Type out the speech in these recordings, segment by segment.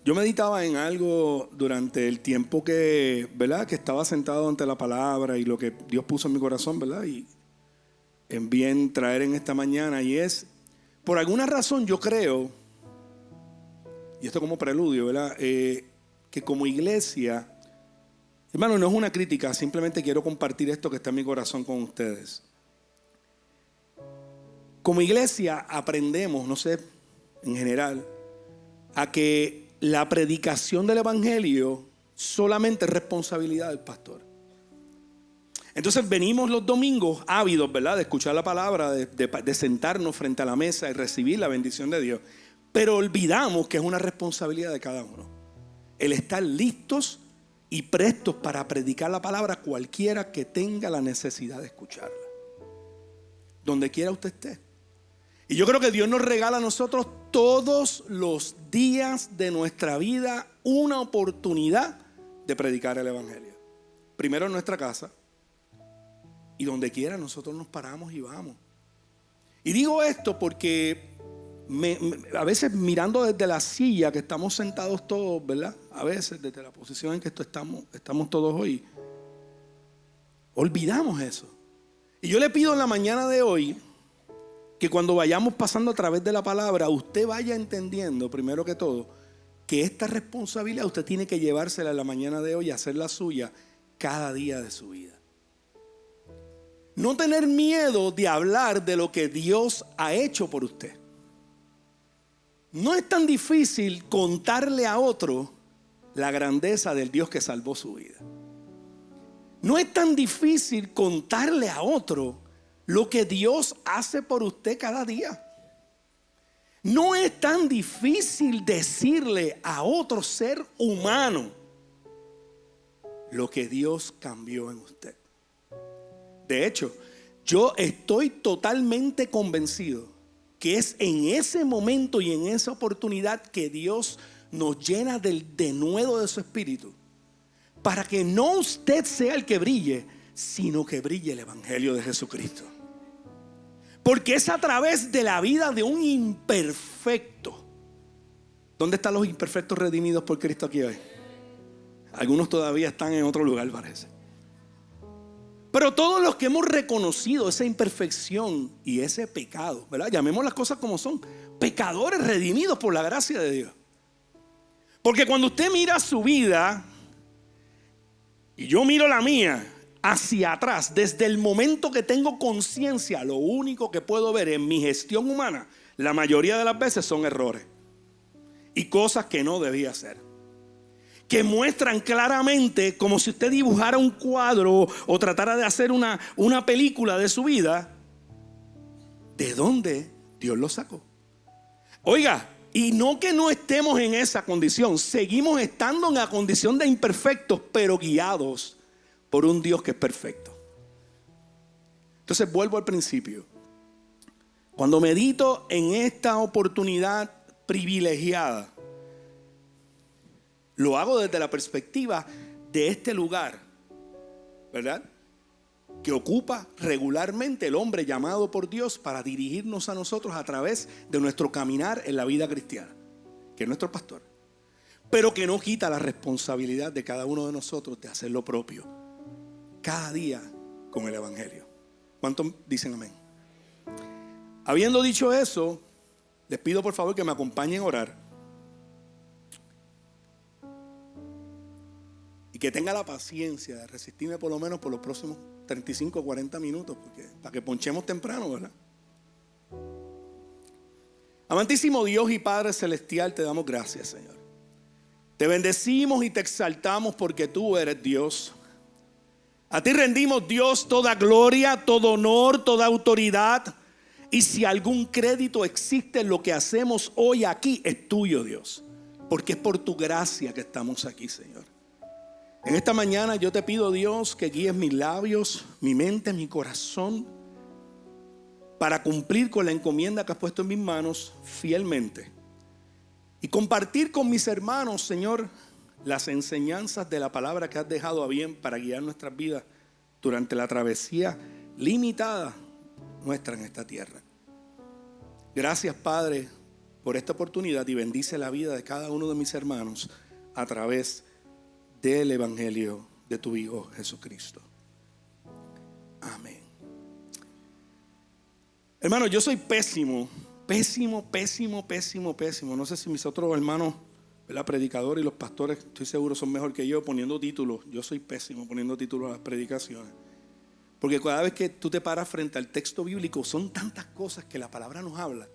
Yo meditaba en algo durante el tiempo que, ¿verdad?, que estaba sentado ante la palabra y lo que Dios puso en mi corazón, ¿verdad? Y en bien traer en esta mañana, y es, por alguna razón yo creo, y esto como preludio, ¿verdad?, que como iglesia, hermano, no es una crítica, simplemente quiero compartir esto que está en mi corazón con ustedes. Como iglesia aprendemos, no sé, en general, a que la predicación del evangelio solamente es responsabilidad del pastor. Entonces venimos los domingos ávidos, ¿verdad?, de escuchar la palabra, de sentarnos frente a la mesa y recibir la bendición de Dios. Pero olvidamos que es una responsabilidad de cada uno el estar listos y prestos para predicar la palabra a cualquiera que tenga la necesidad de escucharla, donde quiera usted esté. Y yo creo que Dios nos regala a nosotros todos los días de nuestra vida una oportunidad de predicar el evangelio. Primero en nuestra casa, y donde quiera nosotros nos paramos y vamos. Y digo esto porque a veces mirando desde la silla que estamos sentados todos, ¿verdad? A veces desde la posición en que estamos todos hoy, olvidamos eso. Y yo le pido en la mañana de hoy que cuando vayamos pasando a través de la palabra, usted vaya entendiendo, primero que todo, que esta responsabilidad usted tiene que llevársela en la mañana de hoy y hacerla suya cada día de su vida. No tener miedo de hablar de lo que Dios ha hecho por usted. No es tan difícil contarle a otro la grandeza del Dios que salvó su vida. No es tan difícil contarle a otro lo que Dios hace por usted cada día. No es tan difícil decirle a otro ser humano lo que Dios cambió en usted. De hecho, yo estoy totalmente convencido que es en ese momento y en esa oportunidad que Dios nos llena del denuedo de su espíritu, para que no usted sea el que brille, sino que brille el evangelio de Jesucristo. Porque es a través de la vida de un imperfecto. ¿Dónde están los imperfectos redimidos por Cristo aquí hoy? Algunos todavía están en otro lugar, parece. Pero todos los que hemos reconocido esa imperfección y ese pecado, ¿verdad?, llamemos las cosas como son, pecadores redimidos por la gracia de Dios. Porque cuando usted mira su vida y yo miro la mía hacia atrás, desde el momento que tengo conciencia, lo único que puedo ver en mi gestión humana, la mayoría de las veces son errores y cosas que no debía hacer, que muestran claramente, como si usted dibujara un cuadro o tratara de hacer una película de su vida, de dónde Dios lo sacó. Oiga, y no que no estemos en esa condición, seguimos estando en la condición de imperfectos, pero guiados por un Dios que es perfecto. Entonces vuelvo al principio. Cuando medito en esta oportunidad privilegiada, lo hago desde la perspectiva de este lugar, ¿verdad?, que ocupa regularmente el hombre llamado por Dios para dirigirnos a nosotros a través de nuestro caminar en la vida cristiana, que es nuestro pastor, pero que no quita la responsabilidad de cada uno de nosotros de hacer lo propio cada día con el evangelio. ¿Cuántos dicen amén? Habiendo dicho eso, les pido por favor que me acompañen a orar y que tenga la paciencia de resistirme por lo menos por los próximos 35 o 40 minutos, porque para que ponchemos temprano, ¿verdad? Amantísimo Dios y Padre Celestial, te damos gracias, Señor. Te bendecimos y te exaltamos porque tú eres Dios. A ti rendimos, Dios, toda gloria, todo honor, toda autoridad. Y si algún crédito existe en lo que hacemos hoy aquí, es tuyo, Dios, porque es por tu gracia que estamos aquí, Señor. En esta mañana yo te pido, Dios, que guíes mis labios, mi mente, mi corazón, para cumplir con la encomienda que has puesto en mis manos fielmente y compartir con mis hermanos, Señor, las enseñanzas de la palabra que has dejado a bien para guiar nuestras vidas durante la travesía limitada nuestra en esta tierra. Gracias, Padre, por esta oportunidad y bendice la vida de cada uno de mis hermanos a través del Evangelio de tu Hijo Jesucristo. Amén. Hermano, yo soy pésimo. No sé si mis otros hermanos, ¿verdad?, predicadores y los pastores, estoy seguro, son mejor que yo poniendo títulos. Yo soy pésimo poniendo títulos a las predicaciones. Porque cada vez que tú te paras frente al texto bíblico, son tantas cosas que la palabra nos habla,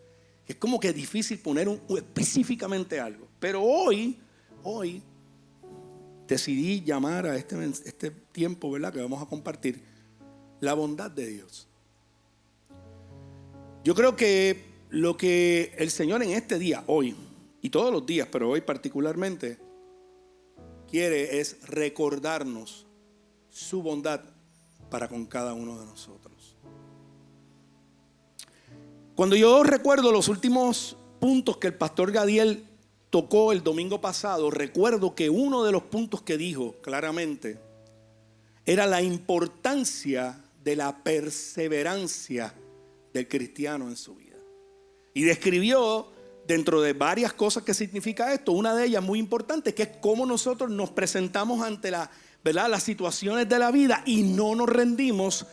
que es como que es difícil poner específicamente algo. Pero hoy decidí llamar a este tiempo, ¿verdad?, que vamos a compartir, la bondad de Dios. Yo creo que lo que el Señor en este día, hoy, y todos los días, pero hoy particularmente, quiere es recordarnos su bondad para con cada uno de nosotros. Cuando yo recuerdo los últimos puntos que el pastor Gadiel tocó el domingo pasado, recuerdo que uno de los puntos que dijo claramente era la importancia de la perseverancia del cristiano en su vida. Y describió, dentro de varias cosas que significa esto, una de ellas muy importante, que es cómo nosotros nos presentamos ante las situaciones de la vida y no nos rendimos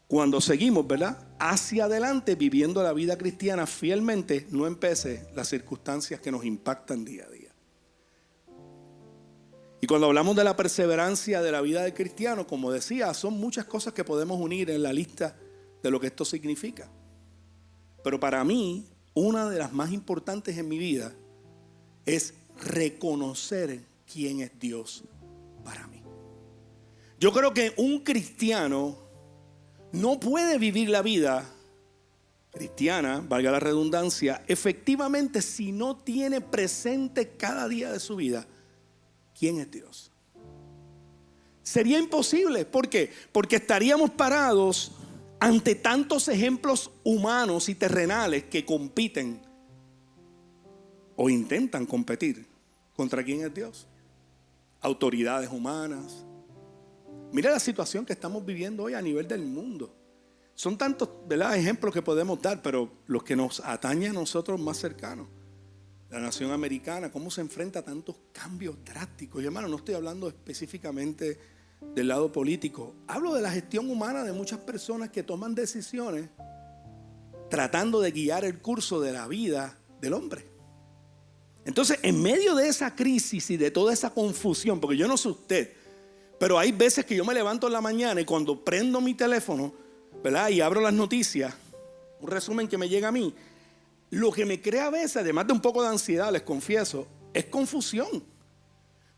cuando seguimos, ¿verdad?, hacia adelante viviendo la vida cristiana fielmente, no empece las circunstancias que nos impactan día a día. Y cuando hablamos de la perseverancia de la vida del cristiano, como decía, son muchas cosas que podemos unir en la lista de lo que esto significa. Pero para mí, una de las más importantes en mi vida es reconocer quién es Dios para mí. Yo creo que un cristiano no puede vivir la vida cristiana, valga la redundancia, efectivamente si no tiene presente cada día de su vida quién es Dios. Sería imposible. ¿Por qué? Porque estaríamos parados ante tantos ejemplos humanos y terrenales que compiten o intentan competir contra quién es Dios. Autoridades humanas. Mira la situación que estamos viviendo hoy a nivel del mundo. Son tantos, ¿verdad?, ejemplos que podemos dar, pero los que nos atañen a nosotros más cercanos. La nación americana, cómo se enfrenta a tantos cambios drásticos. Y hermano, no estoy hablando específicamente del lado político. Hablo de la gestión humana de muchas personas que toman decisiones tratando de guiar el curso de la vida del hombre. Entonces, en medio de esa crisis y de toda esa confusión, porque yo no sé usted, pero hay veces que yo me levanto en la mañana y cuando prendo mi teléfono, ¿verdad?, y abro las noticias, un resumen que me llega a mí, lo que me crea a veces, además de un poco de ansiedad, les confieso, es confusión.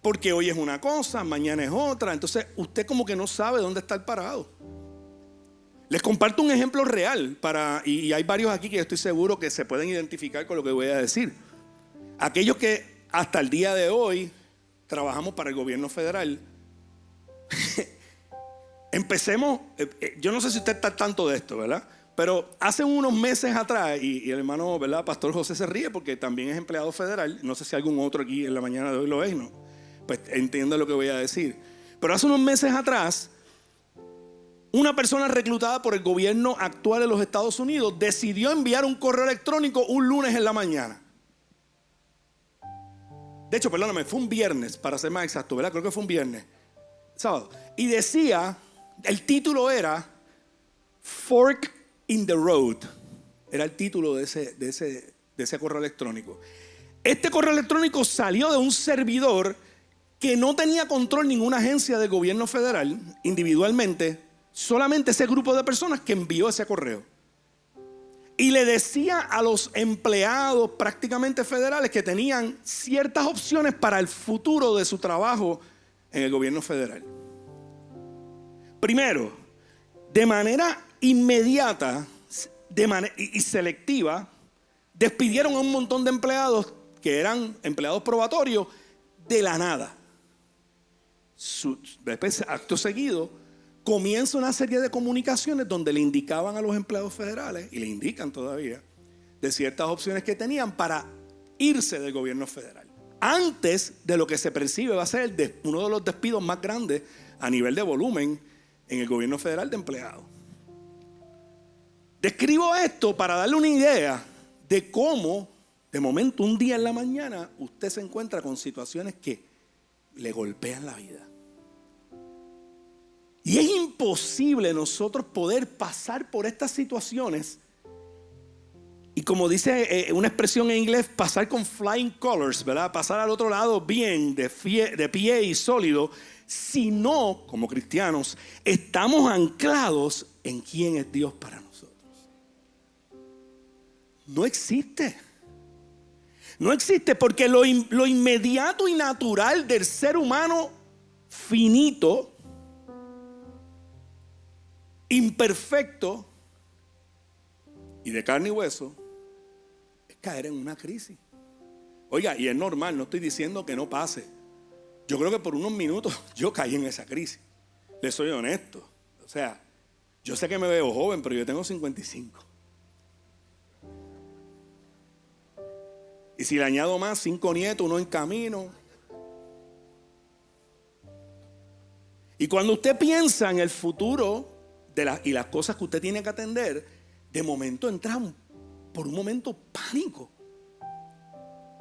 Porque hoy es una cosa, mañana es otra. Entonces usted como que no sabe dónde está parado. Les comparto un ejemplo real y hay varios aquí que yo estoy seguro que se pueden identificar con lo que voy a decir. Aquellos que hasta el día de hoy trabajamos para el gobierno federal. Empecemos, yo no sé si usted está al tanto de esto, ¿verdad? Pero hace unos meses atrás, y el hermano, ¿verdad?, Pastor José se ríe porque también es empleado federal. No sé si algún otro aquí en la mañana de hoy lo es, ¿no? Pues entienda lo que voy a decir. Pero hace unos meses atrás, una persona reclutada por el gobierno actual de los Estados Unidos decidió enviar un correo electrónico un lunes en la mañana. De hecho, perdóname, fue un viernes, para ser más exacto, ¿verdad? Creo que fue un viernes, sábado. Y decía, el título era Fork in the Road. Era el título de ese correo electrónico. Este correo electrónico salió de un servidor que no tenía control ninguna agencia del gobierno federal individualmente, solamente ese grupo de personas que envió ese correo. Y le decía a los empleados prácticamente federales que tenían ciertas opciones para el futuro de su trabajo en el gobierno federal. Primero, de manera inmediata y selectiva, despidieron a un montón de empleados que eran empleados probatorios de la nada. Después, acto seguido, comienza una serie de comunicaciones donde le indicaban a los empleados federales, y le indican todavía, de ciertas opciones que tenían para irse del gobierno federal. Antes de lo que se percibe va a ser uno de los despidos más grandes a nivel de volumen en el gobierno federal de empleados. Describo esto para darle una idea de cómo De momento, un día en la mañana, usted se encuentra con situaciones que le golpean la vida. Y es imposible nosotros poder pasar por estas situaciones y, como dice una expresión en inglés, pasar con flying colors, ¿verdad? Pasar al otro lado bien, de pie y sólido, si no, como cristianos, estamos anclados en quién es Dios para nosotros. No existe. No existe, porque lo inmediato y natural del ser humano finito, imperfecto y de carne y hueso, es caer en una crisis. Oiga, y es normal, no estoy diciendo que no pase. Yo creo que por unos minutos yo caí en esa crisis. Le soy honesto. O sea, yo sé que me veo joven, pero yo tengo 55. Y si le añado más, 5 nietos, uno en camino. Y cuando usted piensa en el futuro y las cosas que usted tiene que atender, de momento entra por un momento pánico.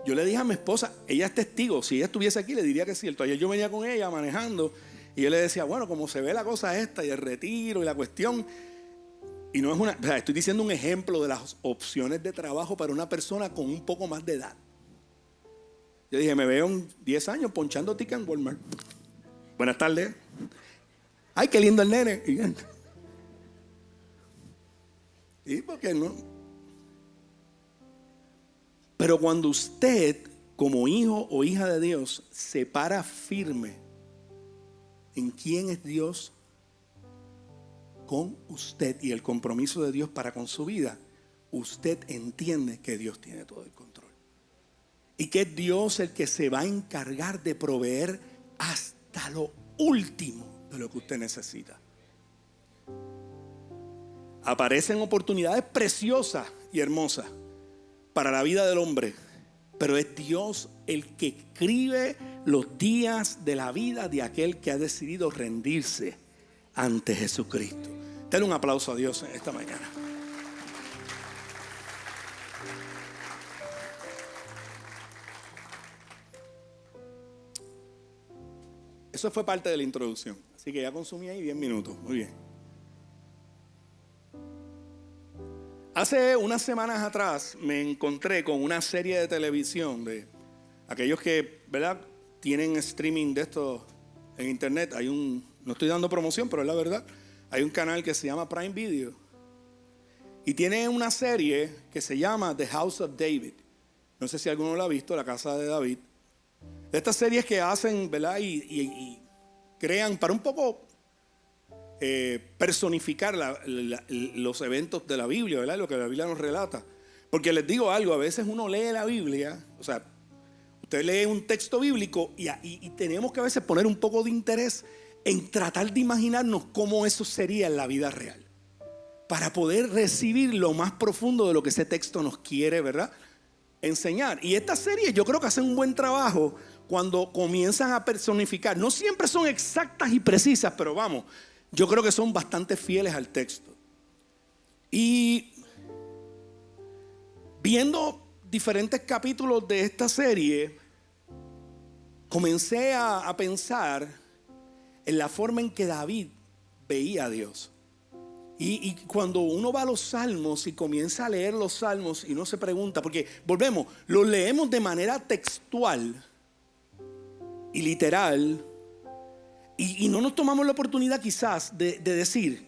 Yo le dije a mi esposa, ella es testigo, si ella estuviese aquí le diría que es cierto. Ayer yo venía con ella manejando y yo le decía, bueno, como se ve la cosa esta y el retiro y la cuestión, y no es o sea, estoy diciendo un ejemplo de las opciones de trabajo para una persona con un poco más de edad. Yo dije, me veo en 10 años ponchando ticket en Walmart. Buenas tardes. Ay, qué lindo el nene. ¿Y por qué no? Pero cuando usted, como hijo o hija de Dios, se para firme en quién es Dios con usted y el compromiso de Dios para con su vida, usted entiende que Dios tiene todo el control. Y que es Dios el que se va a encargar de proveer hasta lo último de lo que usted necesita. Aparecen oportunidades preciosas y hermosas para la vida del hombre, pero es Dios el que escribe los días de la vida de aquel que ha decidido rendirse ante Jesucristo. Denle un aplauso a Dios en esta mañana. Eso fue parte de la introducción, así que ya consumí ahí 10 minutos. Muy bien. Hace unas semanas atrás me encontré con una serie de televisión de aquellos que, ¿verdad?, tienen streaming de esto en internet. No estoy dando promoción, pero es la verdad. Hay un canal que se llama Prime Video y tiene una serie que se llama The House of David. No sé si alguno lo ha visto, La Casa de David. De estas series que hacen, ¿verdad?, y crean para un poco personificar los eventos de la Biblia, ¿verdad?, lo que la Biblia nos relata. Porque les digo algo, a veces uno lee la Biblia, o sea, usted lee un texto bíblico y tenemos que a veces poner un poco de interés en tratar de imaginarnos cómo eso sería en la vida real, para poder recibir lo más profundo de lo que ese texto nos quiere, ¿verdad?, enseñar. Y estas series yo creo que hacen un buen trabajo cuando comienzan a personificar. No siempre son exactas y precisas, pero vamos, yo creo que son bastante fieles al texto. Y viendo diferentes capítulos de esta serie, comencé a pensar en la forma en que David veía a Dios. Y cuando uno va a los salmos y comienza a leer los salmos y uno se pregunta, porque volvemos, los leemos de manera textual y literal, y no nos tomamos la oportunidad quizás de decir,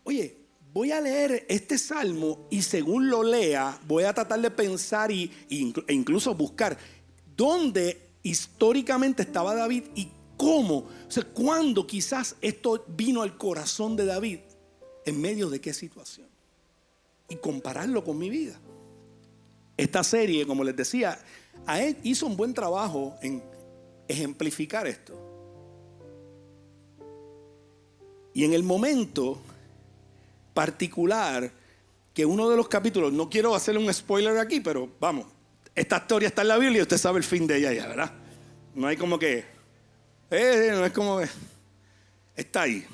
oye, voy a leer este salmo y según lo lea voy a tratar de pensar e incluso buscar dónde históricamente estaba David y cómo, o sea, cuándo quizás esto vino al corazón de David, en medio de qué situación, y compararlo con mi vida. Esta serie, como les decía, hizo un buen trabajo en ejemplificar esto. Y en el momento particular que uno de los capítulos, no quiero hacerle un spoiler aquí, pero vamos, esta historia está en la Biblia y usted sabe el fin de ella ya, ¿verdad? No hay como que, no es como que, está ahí.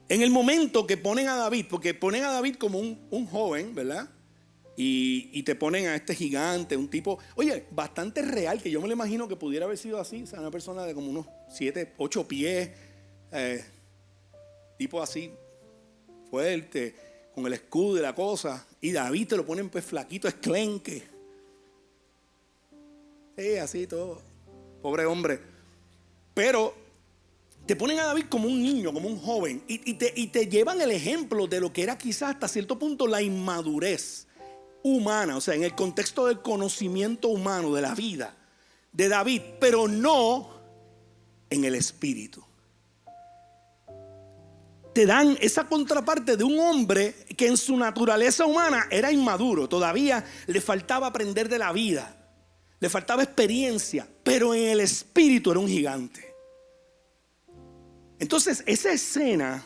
En el momento que ponen a David, porque ponen a David como un joven, ¿verdad?, Y te ponen a este gigante, un tipo, oye, bastante real, que yo me lo imagino que pudiera haber sido así, o sea, una persona de como unos 7, 8 pies, tipo así, fuerte, con el escudo y la cosa. Y David te lo ponen pues flaquito, esclenque. Sí, así todo, pobre hombre. Pero te ponen a David como un niño, como un joven, y te llevan el ejemplo de lo que era quizás hasta cierto punto la inmadurez humana, o sea, en el contexto del conocimiento humano de la vida de David, pero no en el espíritu. Te dan esa contraparte de un hombre que en su naturaleza humana era inmaduro, todavía le faltaba aprender de la vida, le faltaba experiencia, pero en el espíritu era un gigante. Entonces, esa escena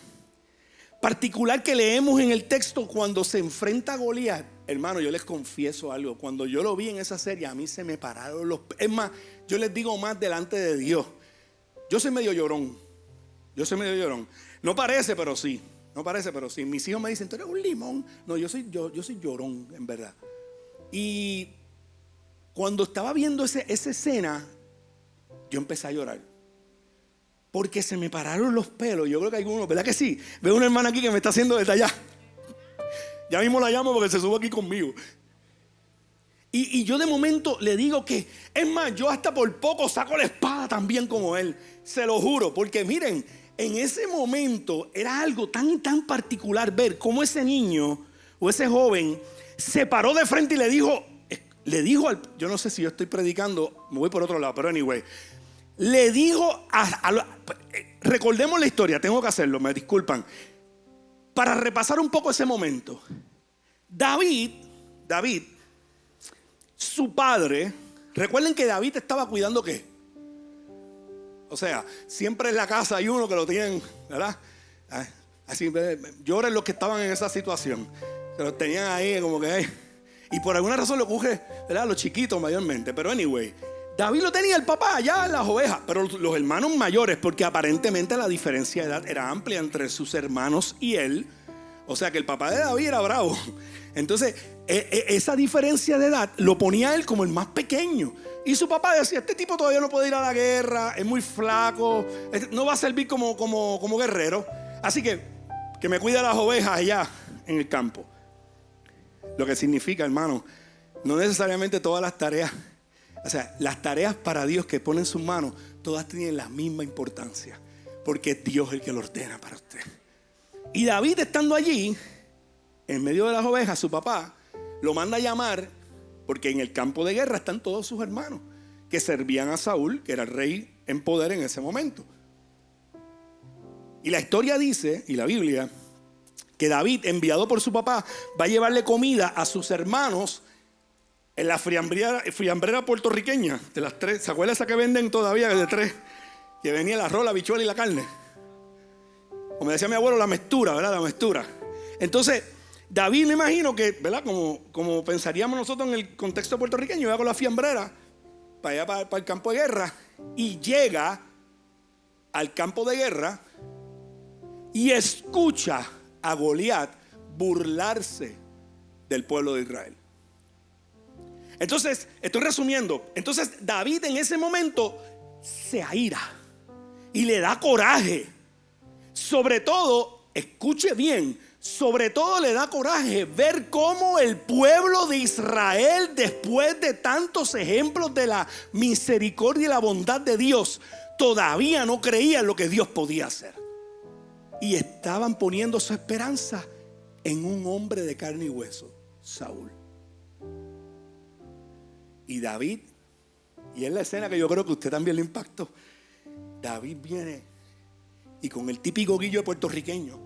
particular que leemos en el texto cuando se enfrenta a Goliat, hermano, yo les confieso algo. Cuando yo lo vi en esa serie, a mí se me pararon los pelos. Es más, yo les digo más delante de Dios. Yo soy medio llorón. No parece, pero sí. Mis hijos me dicen, tú eres un limón. No, yo soy llorón, en verdad. Y cuando estaba viendo esa escena, yo empecé a llorar. Porque se me pararon los pelos. Yo creo que hay uno, ¿verdad que sí? Veo una hermana aquí que me está haciendo detallar. Ya mismo la llamo porque se sube aquí conmigo. Y yo de momento le digo que, es más, yo hasta por poco saco la espada también como él. Se lo juro, porque miren, en ese momento era algo tan particular ver cómo ese niño o ese joven se paró de frente y le dijo yo no sé si yo estoy predicando, me voy por otro lado, pero anyway. Le dijo, recordemos la historia, tengo que hacerlo, me disculpan. Para repasar un poco ese momento. David, su padre, recuerden que David estaba cuidando ¿qué? O sea, siempre en la casa hay uno que lo tienen, ¿verdad? Así, lloren los que estaban en esa situación. Se los tenían ahí como que, y por alguna razón lo coge, ¿verdad? Los chiquitos mayormente, pero anyway. David lo tenía el papá allá en las ovejas, pero los hermanos mayores, porque aparentemente la diferencia de edad era amplia entre sus hermanos y él. O sea que el papá de David era bravo. Entonces, esa diferencia de edad lo ponía a él como el más pequeño. Y su papá decía, este tipo todavía no puede ir a la guerra, es muy flaco, no va a servir como guerrero. Así que me cuida las ovejas allá en el campo. Lo que significa, hermano, no necesariamente todas las tareas. O sea, las tareas para Dios que pone en sus manos, todas tienen la misma importancia. Porque es Dios el que lo ordena para usted. Y David estando allí, en medio de las ovejas, su papá lo manda a llamar, porque en el campo de guerra están todos sus hermanos, que servían a Saúl, que era el rey en poder en ese momento. Y la historia dice, y la Biblia, que David, enviado por su papá, va a llevarle comida a sus hermanos en la fiambrera puertorriqueña, de las 3, ¿se acuerdan esa que venden todavía de 3? Que venía el arroz, la habichuela y la carne. Como decía mi abuelo, la mezcla, ¿verdad? La mezcla. Entonces, David, me imagino que, ¿verdad? Como pensaríamos nosotros en el contexto puertorriqueño, va con la fiambrera para allá, para el campo de guerra, y llega al campo de guerra y escucha a Goliat burlarse del pueblo de Israel. Entonces, estoy resumiendo. Entonces, David en ese momento se aira y le da coraje. Sobre todo, escuche bien, sobre todo le da coraje ver cómo el pueblo de Israel, después de tantos ejemplos de la misericordia y la bondad de Dios, todavía no creía en lo que Dios podía hacer. Y estaban poniendo su esperanza en un hombre de carne y hueso, Saúl. Y David, y es la escena que yo creo que usted también le impactó. David viene y con el típico guillo puertorriqueño,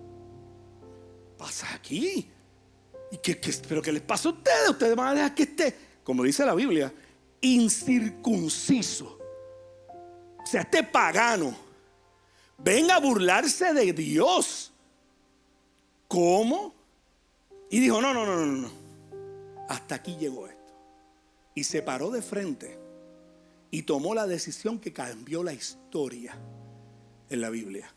pasa aquí. ¿Pero qué les pasa a ustedes? Ustedes van a dejar que esté, como dice la Biblia, incircunciso. O sea, este pagano venga a burlarse de Dios. ¿Cómo? Y dijo, no. Hasta aquí llegó esto. Y se paró de frente y tomó la decisión que cambió la historia en la Biblia.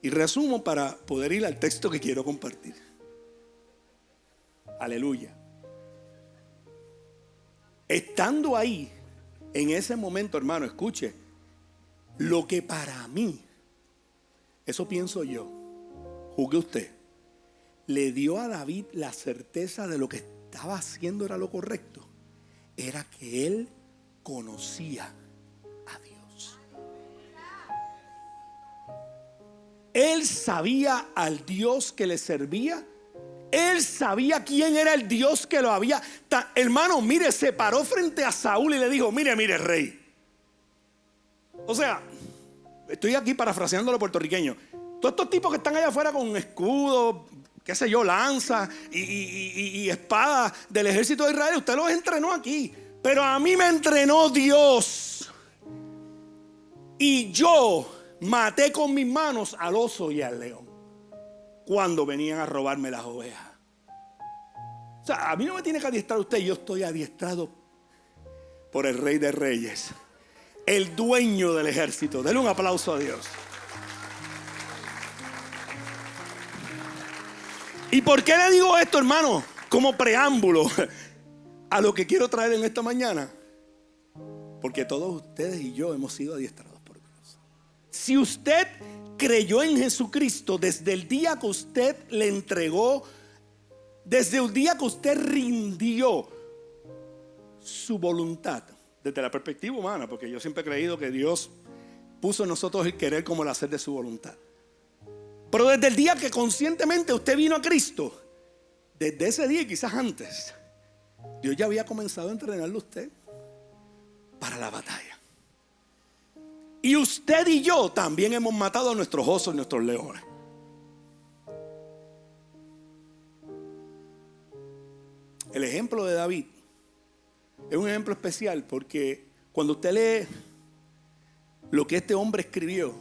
Y resumo para poder ir al texto que quiero compartir. Aleluya. Estando ahí, en ese momento, hermano, escuche, lo que para mí, eso pienso yo, juzgue usted, le dio a David la certeza de lo que estaba haciendo era lo correcto, era que él conocía a Dios. Él sabía al Dios que le servía. Él sabía quién era el Dios que lo había. Hermano, mire, se paró frente a Saúl y le dijo: mire, rey. O sea, estoy aquí parafraseando lo puertorriqueño. Todos estos tipos que están allá afuera con escudos, qué sé yo, lanza y espada del ejército de Israel, usted los entrenó aquí. Pero a mí me entrenó Dios. Y yo maté con mis manos al oso y al león cuando venían a robarme las ovejas. O sea, a mí no me tiene que adiestrar usted. Yo estoy adiestrado por el Rey de Reyes, el dueño del ejército. Denle un aplauso a Dios. ¿Y por qué le digo esto, hermano? Como preámbulo a lo que quiero traer en esta mañana. Porque todos ustedes y yo hemos sido adiestrados por Dios. Si usted creyó en Jesucristo desde el día que usted le entregó, desde el día que usted rindió su voluntad, desde la perspectiva humana, porque yo siempre he creído que Dios puso en nosotros el querer como el hacer de su voluntad. Pero desde el día que conscientemente usted vino a Cristo, desde ese día y quizás antes, Dios ya había comenzado a entrenarlo a usted para la batalla. Y usted y yo también hemos matado a nuestros osos y nuestros leones. El ejemplo de David es un ejemplo especial porque cuando usted lee lo que este hombre escribió,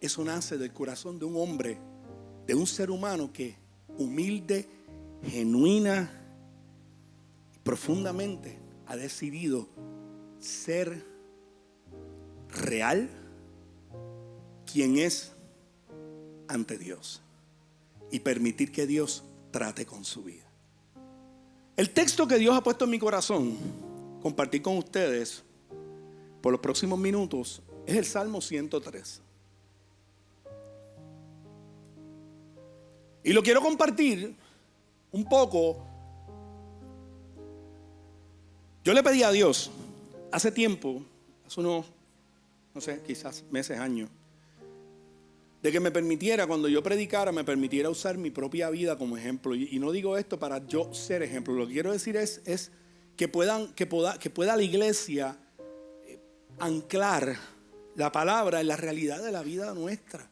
eso nace del corazón de un hombre, de un ser humano que humilde, genuina y profundamente ha decidido ser real quien es ante Dios y permitir que Dios trate con su vida. El texto que Dios ha puesto en mi corazón compartir con ustedes por los próximos minutos es el Salmo 103. Y lo quiero compartir un poco. Yo le pedí a Dios hace tiempo, hace unos, no sé, quizás meses, años, de que me permitiera, cuando yo predicara, me permitiera usar mi propia vida como ejemplo. Y no digo esto para yo ser ejemplo. Lo que quiero decir es que pueda la iglesia anclar la palabra en la realidad de la vida nuestra.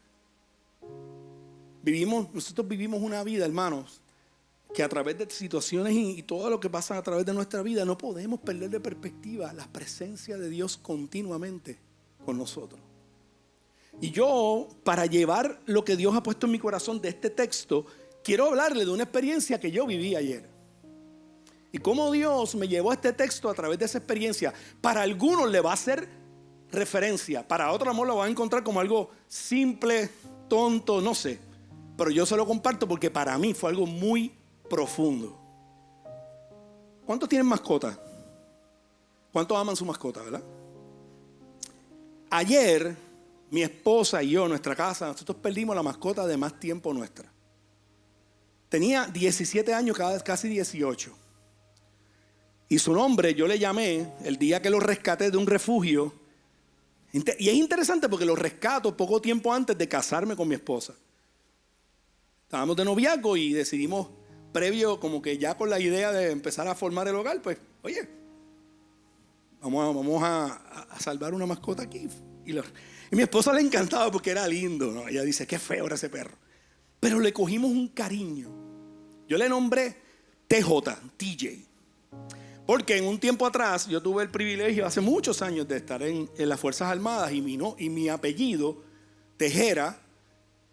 Nosotros vivimos una vida, hermanos, que a través de situaciones y todo lo que pasa a través de nuestra vida, no podemos perder de perspectiva la presencia de Dios continuamente con nosotros. Y yo, para llevar lo que Dios ha puesto en mi corazón de este texto, quiero hablarle de una experiencia que yo viví ayer. Y cómo Dios me llevó a este texto a través de esa experiencia. Para algunos le va a ser referencia, para otros a lo mejor lo van a encontrar como algo simple, tonto, no sé. Pero yo se lo comparto porque para mí fue algo muy profundo. ¿Cuántos tienen mascota? ¿Cuántos aman su mascota, verdad? Ayer, mi esposa y yo, nuestra casa, nosotros perdimos la mascota de más tiempo nuestra. Tenía 17 años, casi 18. Y su nombre yo le llamé el día que lo rescaté de un refugio. Y es interesante porque lo rescato poco tiempo antes de casarme con mi esposa. Estábamos de noviazgo y decidimos, previo como que ya con la idea de empezar a formar el hogar, pues, oye, vamos a salvar una mascota aquí. Y mi esposa le encantaba porque era lindo, ¿no? Ella dice, qué feo era ese perro. Pero le cogimos un cariño. Yo le nombré TJ. Porque en un tiempo atrás yo tuve el privilegio, hace muchos años, de estar en las Fuerzas Armadas y mi apellido, Tejera.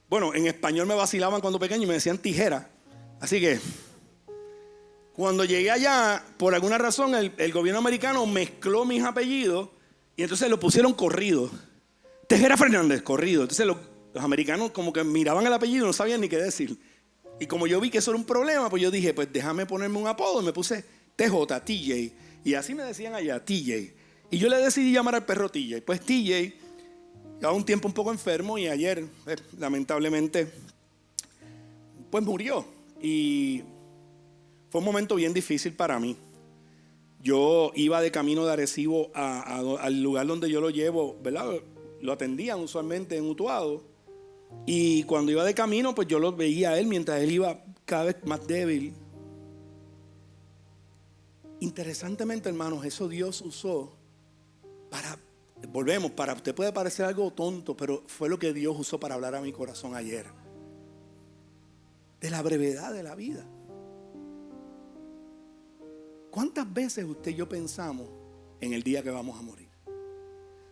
Bueno, en español me vacilaban cuando pequeño y me decían tijera. Así que cuando llegué allá, por alguna razón el gobierno americano mezcló mis apellidos y entonces lo pusieron corrido. Tejera Fernández, corrido. Entonces los americanos como que miraban el apellido y no sabían ni qué decir. Y como yo vi que eso era un problema, pues yo dije, pues déjame ponerme un apodo. Y me puse TJ, TJ. Y así me decían allá, TJ. Y yo le decidí llamar al perro TJ. Pues TJ llevaba un tiempo un poco enfermo y ayer, lamentablemente, pues murió. Y fue un momento bien difícil para mí. Yo iba de camino de Arecibo al lugar donde yo lo llevo, ¿verdad? Lo atendían usualmente en Utuado. Y cuando iba de camino, pues yo lo veía a él mientras él iba cada vez más débil. Interesantemente, hermanos, eso Dios usó para usted puede parecer algo tonto, pero fue lo que Dios usó para hablar a mi corazón ayer. De la brevedad de la vida. ¿Cuántas veces usted y yo pensamos en el día que vamos a morir?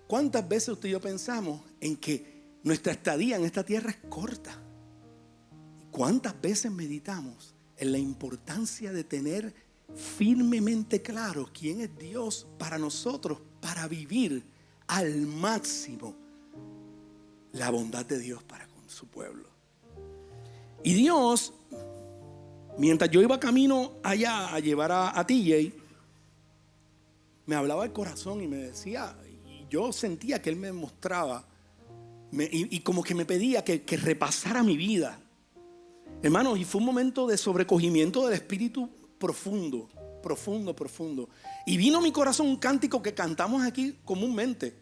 ¿Cuántas veces usted y yo pensamos en que nuestra estadía en esta tierra es corta? ¿Cuántas veces meditamos en la importancia de tener firmemente claro quién es Dios para nosotros, para vivir al máximo la bondad de Dios para con su pueblo? Y Dios, mientras yo iba camino allá a llevar a TJ, me hablaba el corazón y me decía, y yo sentía que Él me mostraba y como que me pedía que repasara mi vida. Hermanos, y fue un momento de sobrecogimiento del Espíritu profundo. Y vino a mi corazón un cántico que cantamos aquí comúnmente.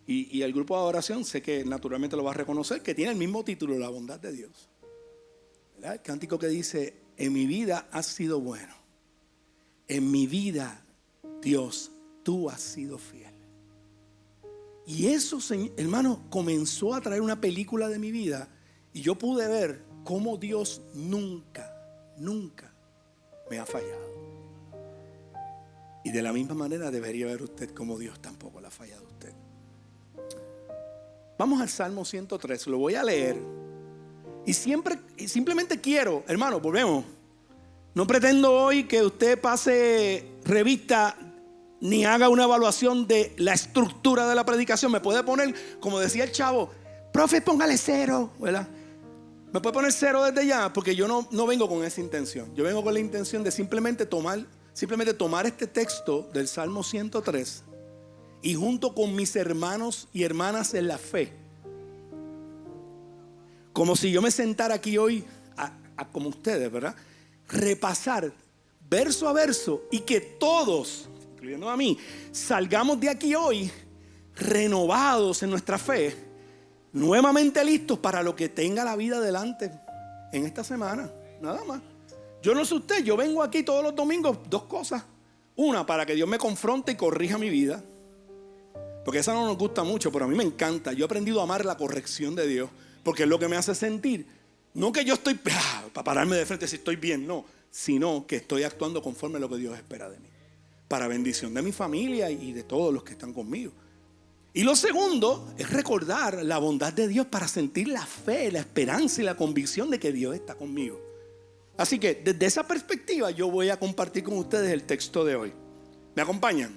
Y el grupo de adoración, sé que naturalmente lo va a reconocer, que tiene el mismo título, La bondad de Dios. ¿Verdad? El cántico que dice, en mi vida has sido bueno. En mi vida, Dios, tú has sido fiel. Y eso, hermano, comenzó a traer una película de mi vida. Y yo pude ver cómo Dios nunca me ha fallado. Y de la misma manera debería ver usted cómo Dios tampoco le ha fallado a usted. Vamos al Salmo 103, lo voy a leer. Y simplemente quiero, hermano, volvemos. No pretendo hoy que usted pase revista ni haga una evaluación de la estructura de la predicación. Me puede poner, como decía el chavo, profe, póngale 0, ¿verdad? Me puede poner 0 desde ya, porque yo no vengo con esa intención. Yo vengo con la intención de simplemente tomar este texto del Salmo 103 y junto con mis hermanos y hermanas en la fe, como si yo me sentara aquí hoy como ustedes, ¿verdad? Repasar verso a verso y que todos, incluyendo a mí, salgamos de aquí hoy renovados en nuestra fe, nuevamente listos para lo que tenga la vida delante en esta semana. Nada más. Yo no sé usted, yo vengo aquí todos los domingos, 2 cosas. Una, para que Dios me confronte y corrija mi vida, porque esa no nos gusta mucho, pero a mí me encanta. Yo he aprendido a amar la corrección de Dios, porque es lo que me hace sentir, no que yo estoy para pararme de frente si estoy bien, no, sino que estoy actuando conforme a lo que Dios espera de mí, para bendición de mi familia y de todos los que están conmigo. Y lo segundo es recordar la bondad de Dios para sentir la fe, la esperanza y la convicción de que Dios está conmigo. Así que desde esa perspectiva yo voy a compartir con ustedes el texto de hoy. ¿Me acompañan?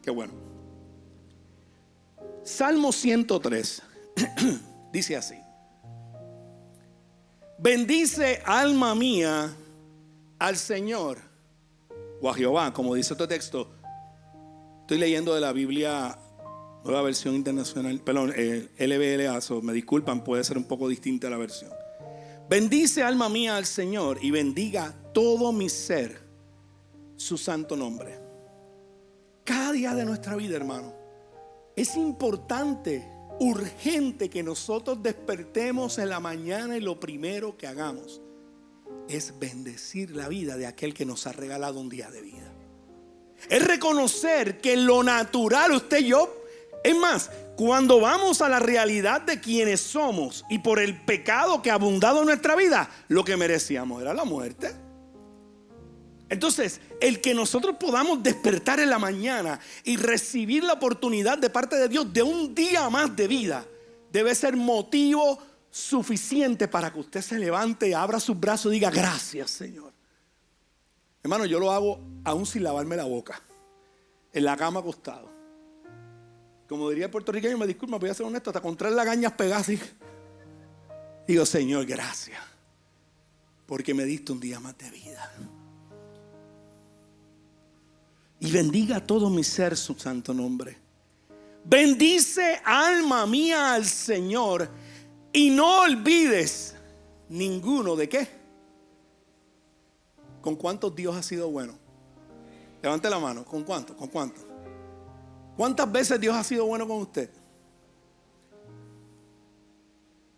Qué bueno. Salmo 103 dice así: bendice, alma mía, al Señor o a Jehová, como dice este texto. Estoy leyendo de la Biblia Nueva Versión Internacional, perdón, LBLA, me disculpan, puede ser un poco distinta la versión. Bendice, alma mía, al Señor, y bendiga todo mi ser su santo nombre. Cada día de nuestra vida, hermano, es importante, urgente que nosotros despertemos en la mañana y lo primero que hagamos es bendecir la vida de aquel que nos ha regalado un día de vida. Es reconocer que lo natural, usted y yo, es más, cuando vamos a la realidad de quienes somos y por el pecado que ha abundado en nuestra vida, lo que merecíamos era la muerte. Entonces, el que nosotros podamos despertar en la mañana y recibir la oportunidad de parte de Dios de un día más de vida, debe ser motivo suficiente para que usted se levante, abra sus brazos y diga: gracias, Señor. Hermano, yo lo hago aún sin lavarme la boca, en la cama acostado. Como diría el puertorriqueño, me disculpa, voy a ser honesto, hasta con 3 lagañas pegadas. Digo: Señor, gracias, porque me diste un día más de vida. y bendiga todo mi ser su santo nombre. Bendice, alma mía, al Señor, y no olvides ninguno de qué. ¿Con cuántos Dios ha sido bueno? Levante la mano. ¿Con cuántos? ¿Con cuántos? ¿Cuántas veces Dios ha sido bueno con usted?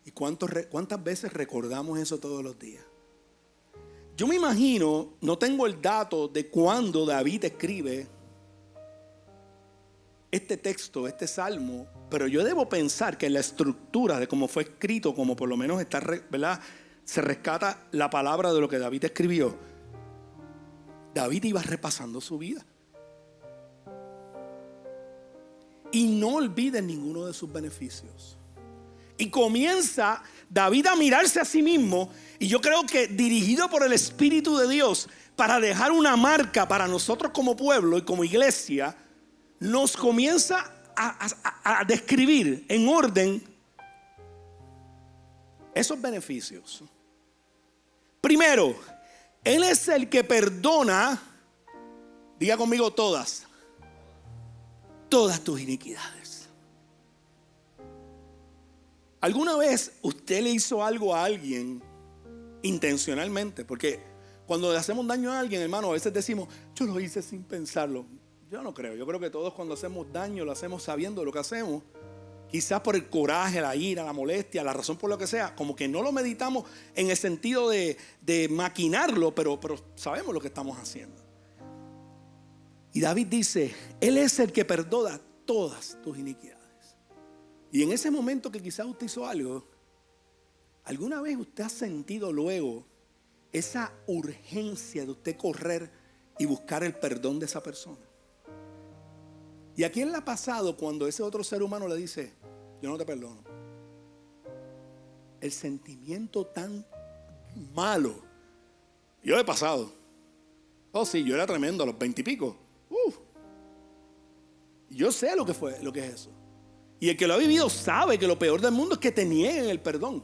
¿Y cuántas veces recordamos eso todos los días? Yo me imagino, no tengo el dato de cuándo David escribe este texto, este salmo, pero yo debo pensar que en la estructura de cómo fue escrito, como por lo menos está, ¿verdad?, se rescata la palabra de lo que David escribió. David iba repasando su vida. Y no olviden ninguno de sus beneficios. Y comienza David a mirarse a sí mismo, y yo creo que dirigido por el Espíritu de Dios, para dejar una marca para nosotros como pueblo y como iglesia, nos comienza a describir en orden esos beneficios. Primero, Él es el que perdona, diga conmigo, todas tus iniquidades. ¿Alguna vez usted le hizo algo a alguien intencionalmente? Porque cuando le hacemos daño a alguien, hermano, a veces decimos, yo lo hice sin pensarlo. Yo no creo. Yo creo que todos cuando hacemos daño lo hacemos sabiendo lo que hacemos. Quizás por el coraje, la ira, la molestia, la razón por lo que sea. Como que no lo meditamos en el sentido de maquinarlo, pero sabemos lo que estamos haciendo. Y David dice, Él es el que perdona todas tus iniquidades. Y en ese momento que quizás usted hizo algo, ¿alguna vez usted ha sentido luego esa urgencia de usted correr y buscar el perdón de esa persona? ¿Y a quién le ha pasado cuando ese otro ser humano le dice, yo no te perdono? El sentimiento tan malo. Yo he pasado. Oh sí, yo era tremendo a los 20 y pico. Yo sé lo que es eso. Y el que lo ha vivido sabe que lo peor del mundo es que te nieguen el perdón.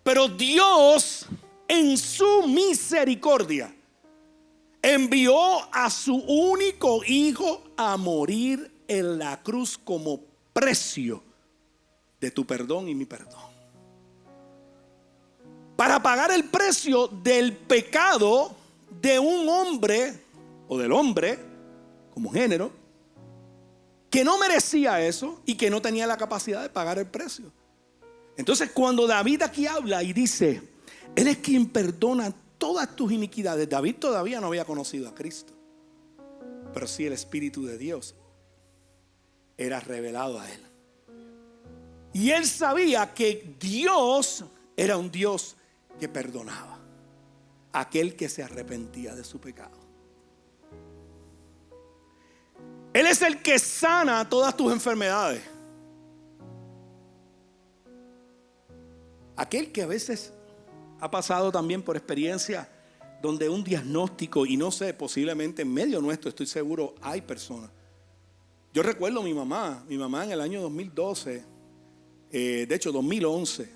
Pero Dios, en su misericordia, envió a su único hijo a morir en la cruz como precio de tu perdón y mi perdón. Para pagar el precio del pecado de un hombre o del hombre como género que no merecía eso y que no tenía la capacidad de pagar el precio. Entonces cuando David aquí habla y dice, Él es quien perdona todas tus iniquidades. David todavía no había conocido a Cristo, pero sí el Espíritu de Dios era revelado a él. Y él sabía que Dios era un Dios que perdonaba a aquel que se arrepentía de su pecado. Él es el que sana todas tus enfermedades. Aquel que a veces ha pasado también por experiencia donde un diagnóstico, y no sé, posiblemente en medio nuestro, estoy seguro, hay personas. Yo recuerdo a mi mamá en el año 2012, de hecho 2011,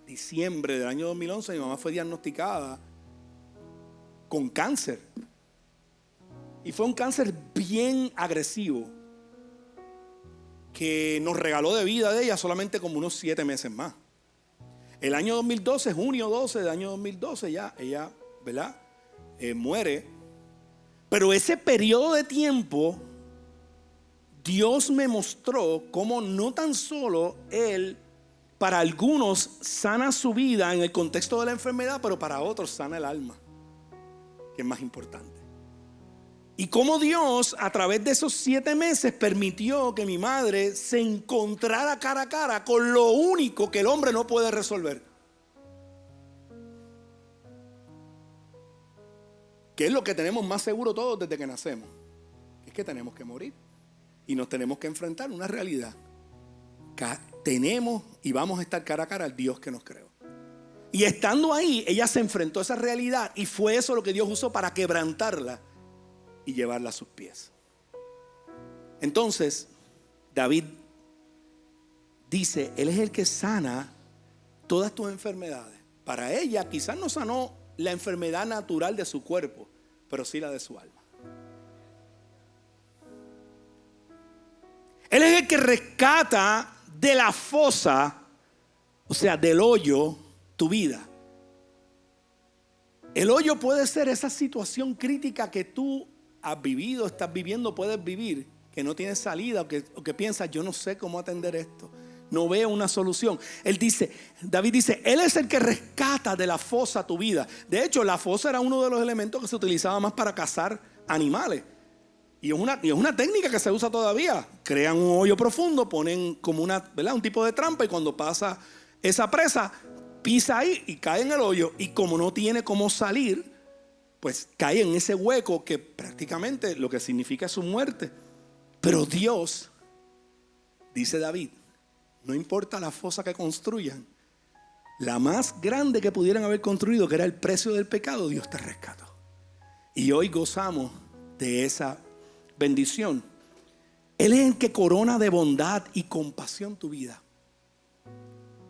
diciembre del año 2011, mi mamá fue diagnosticada con cáncer. Y fue un cáncer bien agresivo que nos regaló de vida de ella solamente como unos 7 meses más. El año 2012, junio 12 del año 2012, ya ella, ¿verdad? Muere. Pero ese periodo de tiempo, Dios me mostró cómo no tan solo Él, para algunos sana su vida en el contexto de la enfermedad, pero para otros sana el alma, que es más importante. Y cómo Dios, a través de esos 7 meses, permitió que mi madre se encontrara cara a cara con lo único que el hombre no puede resolver. Que es lo que tenemos más seguro todos desde que nacemos. Es que tenemos que morir. Y nos tenemos que enfrentar a una realidad. Tenemos y vamos a estar cara a cara al Dios que nos creó. Y estando ahí, ella se enfrentó a esa realidad. Y fue eso lo que Dios usó para quebrantarla y llevarla a sus pies. Entonces David dice, Él es el que sana todas tus enfermedades. Para ella quizás no sanó la enfermedad natural de su cuerpo, pero sí la de su alma. que rescata de la fosa, o sea, del hoyo, tu vida. El hoyo puede ser esa situación crítica que tú has vivido, estás viviendo, puedes vivir, que no tienes salida o que piensas, yo no sé cómo atender esto, no veo una solución. David dice, Él es el que rescata de la fosa tu vida. De hecho, la fosa era uno de los elementos que se utilizaba más para cazar animales. Y es una técnica que se usa todavía. Crean un hoyo profundo, ponen como un tipo de trampa, y cuando pasa esa presa, pisa ahí y cae en el hoyo. Y como no tiene cómo salir, pues cae en ese hueco que prácticamente lo que significa es su muerte. Pero Dios, dice David, no importa la fosa que construyan, la más grande que pudieran haber construido, que era el precio del pecado, Dios te rescató. Y hoy gozamos de esa bendición. Él es el que corona de bondad y compasión tu vida.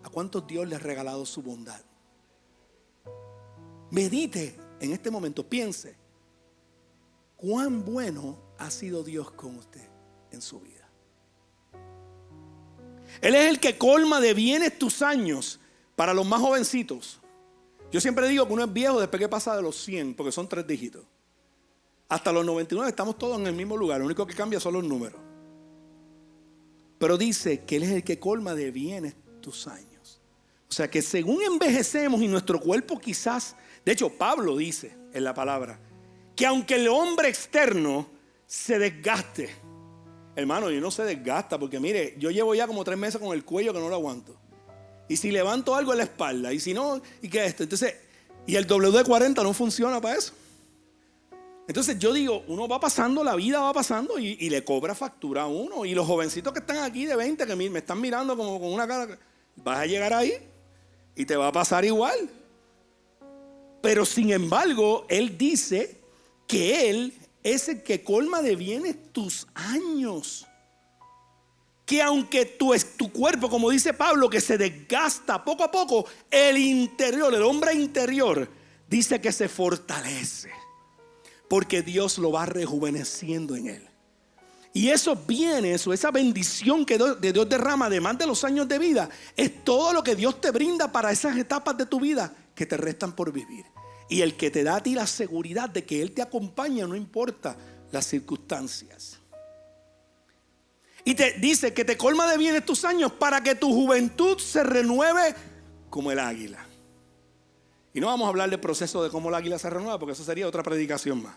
¿A cuántos Dios le ha regalado su bondad? Medite en este momento, piense cuán bueno ha sido Dios con usted en su vida. Él es el que colma de bienes tus años. Para los más jovencitos, yo siempre digo que uno es viejo después que pasa de los 100, porque son 3 dígitos. Hasta los 99 estamos todos en el mismo lugar, lo único que cambia son los números. Pero dice que Él es el que colma de bienes tus años. O sea que según envejecemos y nuestro cuerpo quizás, de hecho Pablo dice en la palabra, que aunque el hombre externo se desgaste, hermano, y no se desgasta, porque mire, yo llevo ya como 3 meses con el cuello que no lo aguanto. Y si levanto algo en la espalda, y si no, ¿y qué es esto? Entonces, y el WD-40 no funciona para eso. Entonces yo digo, uno va pasando, la vida va pasando y le cobra factura a uno. Y los jovencitos que están aquí de 20 que me están mirando como con una cara, vas a llegar ahí y te va a pasar igual. Pero sin embargo, Él dice que Él es el que colma de bienes tus años. Que aunque tu cuerpo, como dice Pablo, que se desgasta poco a poco, el interior, el hombre interior, dice que se fortalece. Porque Dios lo va rejuveneciendo en él. Y esos bienes o esa bendición que Dios derrama, además de los años de vida, es todo lo que Dios te brinda para esas etapas de tu vida que te restan por vivir. Y el que te da a ti la seguridad de que Él te acompaña, no importa las circunstancias. Y te dice que te colma de bienes tus años para que tu juventud se renueve como el águila. Y no vamos a hablar del proceso de cómo el águila se renueva, porque eso sería otra predicación más.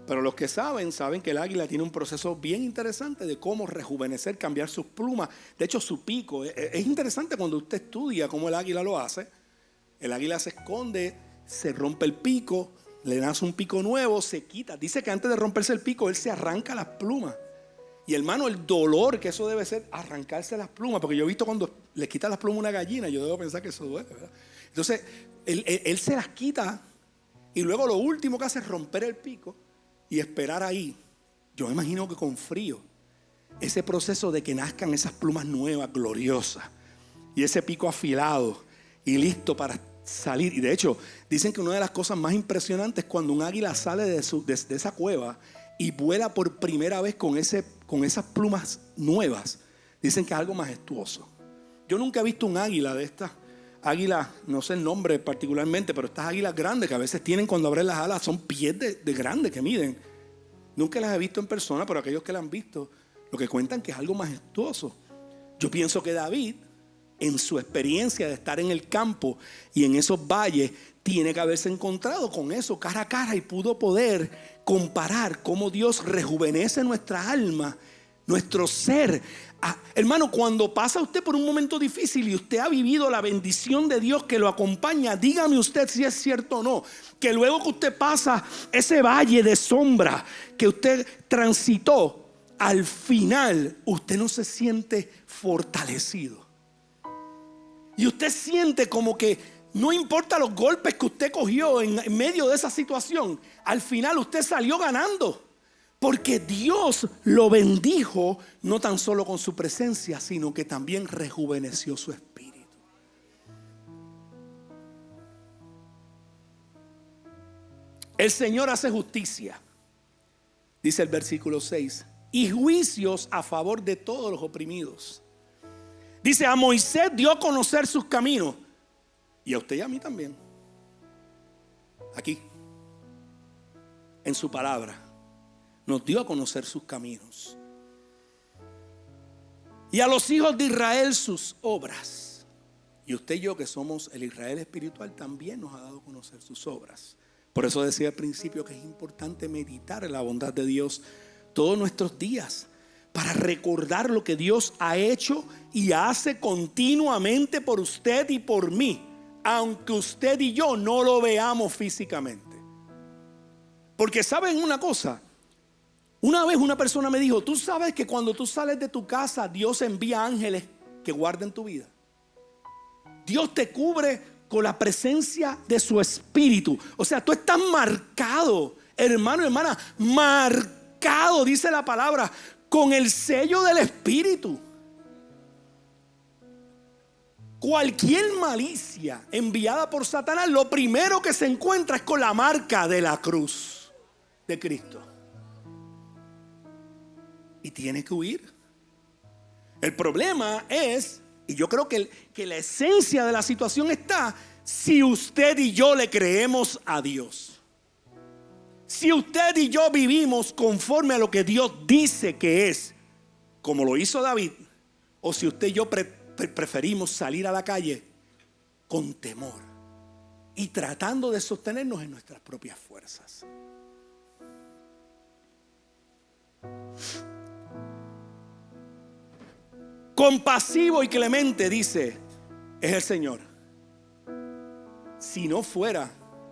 Pero los que saben que el águila tiene un proceso bien interesante de cómo rejuvenecer, cambiar sus plumas. De hecho, su pico. Es interesante cuando usted estudia cómo el águila lo hace. El águila se esconde, se rompe el pico, le nace un pico nuevo, se quita. Dice que antes de romperse el pico, él se arranca las plumas. Y hermano, el dolor que eso debe ser, arrancarse las plumas. Porque yo he visto cuando le quita las plumas a una gallina, yo debo pensar que eso duele, ¿verdad? Entonces, él se las quita y luego lo último que hace es romper el pico y esperar ahí. Yo me imagino que con frío, ese proceso de que nazcan esas plumas nuevas, gloriosas, y ese pico afilado y listo para salir. Y de hecho, dicen que una de las cosas más impresionantes es cuando un águila sale de esa cueva y vuela por primera vez con esas plumas nuevas. Dicen que es algo majestuoso. Yo nunca he visto un águila de estas águilas, no sé el nombre particularmente, pero estas águilas grandes que a veces tienen cuando abren las alas, son pies de grandes que miden. Nunca las he visto en persona, pero aquellos que las han visto, lo que cuentan que es algo majestuoso. Yo pienso que David, en su experiencia de estar en el campo y en esos valles, tiene que haberse encontrado con eso cara a cara y pudo poder comparar cómo Dios rejuvenece nuestra alma, nuestro ser. Hermano, cuando pasa usted por un momento difícil y usted ha vivido la bendición de Dios que lo acompaña, dígame usted si es cierto o no, que luego que usted pasa ese valle de sombra que usted transitó, al final usted no se siente fortalecido. Y usted siente como que no importa los golpes que usted cogió en medio de esa situación, al final usted salió ganando. Porque Dios lo bendijo no tan solo con su presencia, sino que también rejuveneció su espíritu. El Señor hace justicia, dice el versículo 6, y juicios a favor de todos los oprimidos. Dice, a Moisés dio a conocer sus caminos, y a usted y a mí también. Aquí, en su palabra, nos dio a conocer sus caminos. Y a los hijos de Israel sus obras. Y usted y yo, que somos el Israel espiritual, también nos ha dado a conocer sus obras. Por eso decía al principio que es importante meditar en la bondad de Dios todos nuestros días, para recordar lo que Dios ha hecho y hace continuamente por usted y por mí, aunque usted y yo no lo veamos físicamente. Porque ¿saben una cosa? Una vez una persona me dijo, tú sabes que cuando tú sales de tu casa, Dios envía ángeles que guarden tu vida. Dios te cubre con la presencia de su espíritu. O sea, tú estás marcado, hermano y hermana, marcado, dice la palabra, con el sello del espíritu. Cualquier malicia enviada por Satanás, lo primero que se encuentra es con la marca de la cruz de Cristo. Y tiene que huir. El problema es, y yo creo que la esencia de la situación está, si usted y yo le creemos a Dios. Si usted y yo vivimos conforme a lo que Dios dice que es, como lo hizo David, o si usted y yo preferimos salir a la calle con temor y tratando de sostenernos en nuestras propias fuerzas. Compasivo y clemente, dice, es el Señor. Si no fuera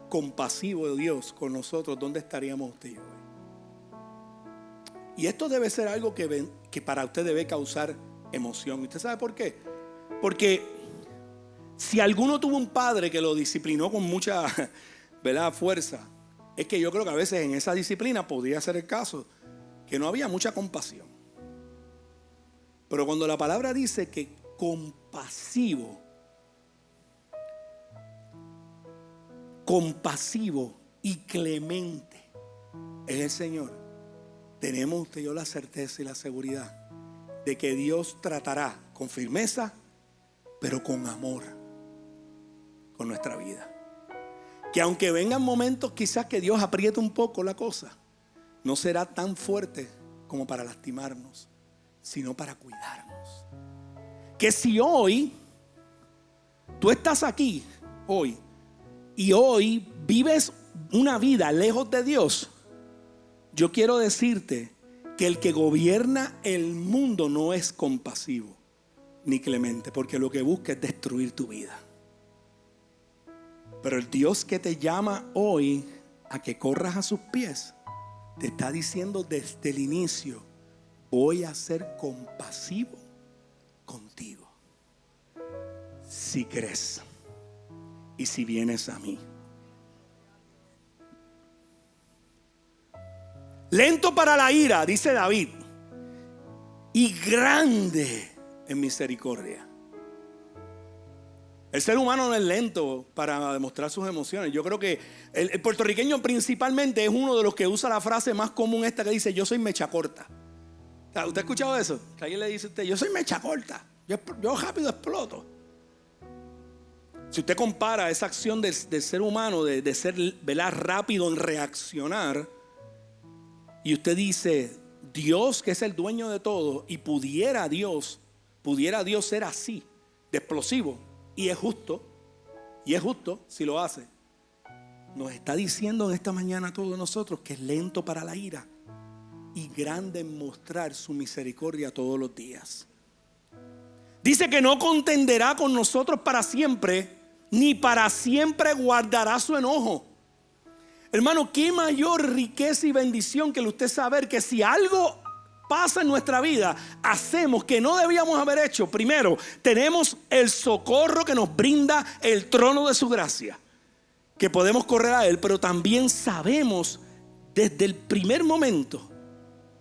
compasivo de Dios con nosotros, ¿dónde estaríamos usted y yo hoy? Y esto debe ser algo que para usted debe causar emoción. ¿Usted sabe por qué? Porque si alguno tuvo un padre que lo disciplinó con mucha, ¿verdad?, fuerza, es que yo creo que a veces en esa disciplina podría ser el caso que no había mucha compasión. Pero cuando la palabra dice que compasivo y clemente es el Señor, tenemos usted y yo la certeza y la seguridad de que Dios tratará con firmeza, pero con amor, con nuestra vida. Que aunque vengan momentos quizás que Dios apriete un poco la cosa, no será tan fuerte como para lastimarnos, sino para cuidarnos. Que si hoy tú estás aquí hoy y hoy vives una vida lejos de Dios, yo quiero decirte que el que gobierna el mundo no es compasivo ni clemente, porque lo que busca es destruir tu vida. Pero el Dios que te llama hoy a que corras a sus pies te está diciendo desde el inicio: voy a ser compasivo contigo si crees y si vienes a mí. Lento para la ira, dice David, y grande en misericordia. El ser humano no es lento para demostrar sus emociones. Yo creo que el puertorriqueño principalmente es uno de los que usa la frase más común esta que dice: yo soy mecha corta. ¿Usted ha escuchado eso? Que alguien le dice a usted: yo soy mecha corta, yo rápido exploto. Si usted compara esa acción del ser humano de ser, ¿verdad?, rápido en reaccionar, y usted dice: Dios, que es el dueño de todo, y pudiera Dios ser así, de explosivo, y es justo si lo hace, nos está diciendo en esta mañana a todos nosotros que es lento para la ira y grande en mostrar su misericordia todos los días. Dice que no contenderá con nosotros para siempre, ni para siempre guardará su enojo. Hermano, qué mayor riqueza y bendición que usted saber que si algo pasa en nuestra vida, hacemos que no debíamos haber hecho. Primero, tenemos el socorro que nos brinda el trono de su gracia, que podemos correr a Él, pero también sabemos desde el primer momento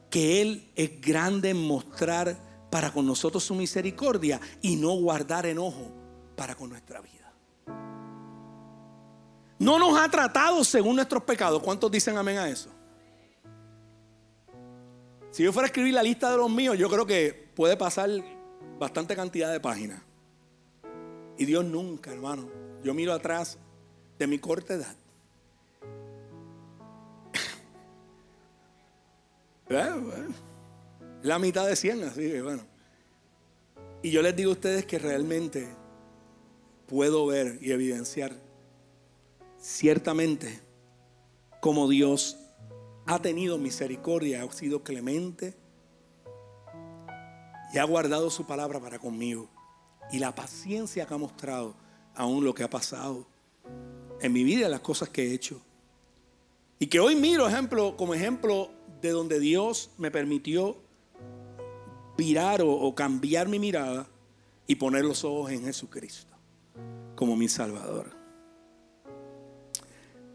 que Él es grande en mostrar para con nosotros su misericordia y no guardar enojo para con nuestra vida. No nos ha tratado según nuestros pecados. ¿Cuántos dicen amén a eso? Si yo fuera a escribir la lista de los míos, yo creo que puede pasar bastante cantidad de páginas. Y Dios nunca, hermano. Yo miro atrás de mi corta edad. La mitad de 100, así que bueno. Y yo les digo a ustedes que realmente puedo ver y evidenciar ciertamente cómo Dios ha tenido misericordia, ha sido clemente y ha guardado su palabra para conmigo. Y la paciencia que ha mostrado aún lo que ha pasado en mi vida, las cosas que he hecho. Y que hoy miro como ejemplo de donde Dios me permitió virar o cambiar mi mirada y poner los ojos en Jesucristo como mi Salvador.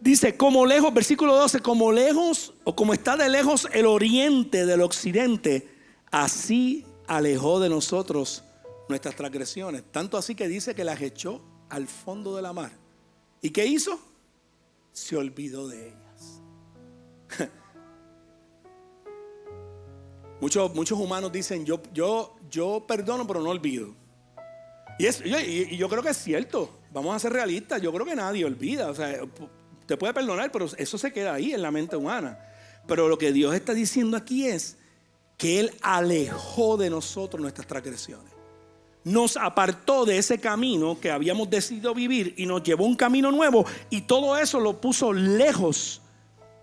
Dice, como lejos, versículo 12, como lejos o como está de lejos el oriente del occidente, así alejó de nosotros nuestras transgresiones. Tanto así que dice que las echó al fondo de la mar. ¿Y qué hizo? Se olvidó de ellas. Muchos humanos dicen, yo perdono pero no olvido. Y yo creo que es cierto. Vamos a ser realistas. Yo creo que nadie olvida. O sea, te puede perdonar, pero eso se queda ahí en la mente humana. Pero lo que Dios está diciendo aquí es que Él alejó de nosotros nuestras transgresiones. Nos apartó de ese camino que habíamos decidido vivir y nos llevó a un camino nuevo, y todo eso lo puso lejos